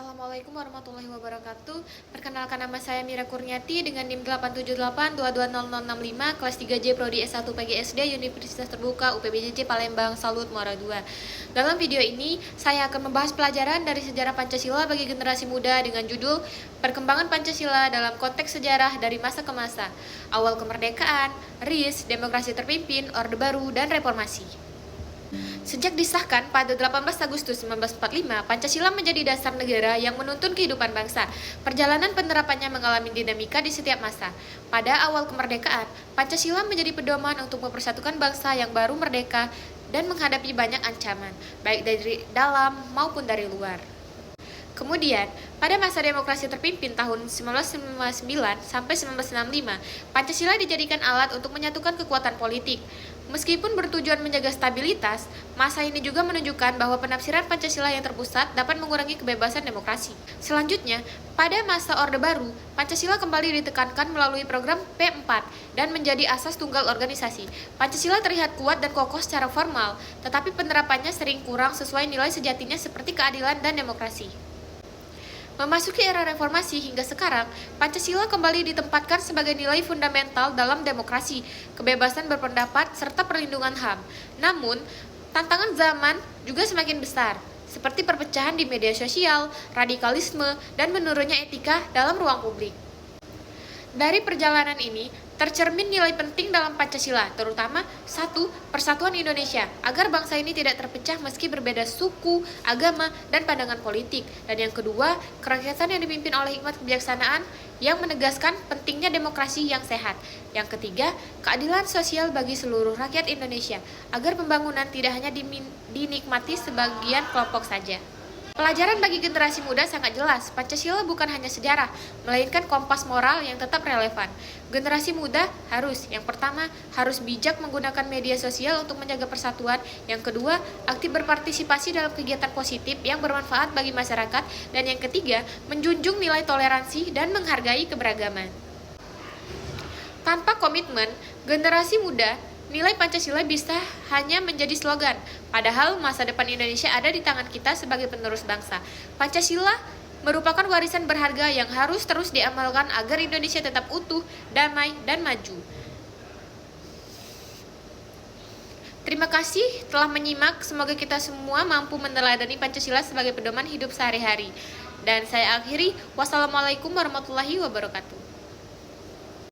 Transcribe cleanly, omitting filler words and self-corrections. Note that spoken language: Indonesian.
Assalamualaikum warahmatullahi wabarakatuh. Perkenalkan, nama saya Mira Kurniati dengan NIM 878220065 kelas 3J Prodi S1 PGSD Universitas Terbuka UPBJJ Palembang Salut Muara II. Dalam video ini saya akan membahas pelajaran dari sejarah Pancasila bagi generasi muda dengan judul Perkembangan Pancasila dalam konteks sejarah dari masa ke masa, awal kemerdekaan, RIS, demokrasi terpimpin, Orde Baru, dan reformasi. Sejak disahkan pada 18 Agustus 1945, Pancasila menjadi dasar negara yang menuntun kehidupan bangsa. Perjalanan penerapannya mengalami dinamika di setiap masa. Pada awal kemerdekaan, Pancasila menjadi pedoman untuk mempersatukan bangsa yang baru merdeka dan menghadapi banyak ancaman, baik dari dalam maupun dari luar. Kemudian, pada masa demokrasi terpimpin tahun 1959 sampai 1965, Pancasila dijadikan alat untuk menyatukan kekuatan politik. Meskipun bertujuan menjaga stabilitas, masa ini juga menunjukkan bahwa penafsiran Pancasila yang terpusat dapat mengurangi kebebasan demokrasi. Selanjutnya, pada masa Orde Baru, Pancasila kembali ditekankan melalui program P4 dan menjadi asas tunggal organisasi. Pancasila terlihat kuat dan kokoh secara formal, tetapi penerapannya sering kurang sesuai nilai sejatinya seperti keadilan dan demokrasi. Memasuki era reformasi hingga sekarang, Pancasila kembali ditempatkan sebagai nilai fundamental dalam demokrasi, kebebasan berpendapat, serta perlindungan HAM. Namun, tantangan zaman juga semakin besar, seperti perpecahan di media sosial, radikalisme, dan menurunnya etika dalam ruang publik. Dari perjalanan ini, tercermin nilai penting dalam Pancasila, terutama 1. Persatuan Indonesia, agar bangsa ini tidak terpecah meski berbeda suku, agama, dan pandangan politik. Dan yang kedua, kerakyatan yang dipimpin oleh hikmat kebijaksanaan yang menegaskan pentingnya demokrasi yang sehat. Yang ketiga, keadilan sosial bagi seluruh rakyat Indonesia, agar pembangunan tidak hanya dinikmati sebagian kelompok saja. Pelajaran bagi generasi muda sangat jelas, Pancasila bukan hanya sejarah, melainkan kompas moral yang tetap relevan. Generasi muda yang pertama, harus bijak menggunakan media sosial untuk menjaga persatuan. Yang kedua, aktif berpartisipasi dalam kegiatan positif yang bermanfaat bagi masyarakat. Dan yang ketiga, menjunjung nilai toleransi dan menghargai keberagaman. Tanpa komitmen, generasi muda, nilai Pancasila bisa hanya menjadi slogan, padahal masa depan Indonesia ada di tangan kita sebagai penerus bangsa. Pancasila merupakan warisan berharga yang harus terus diamalkan agar Indonesia tetap utuh, damai, dan maju. Terima kasih telah menyimak, semoga kita semua mampu meneladani Pancasila sebagai pedoman hidup sehari-hari. Dan saya akhiri, wassalamualaikum warahmatullahi wabarakatuh.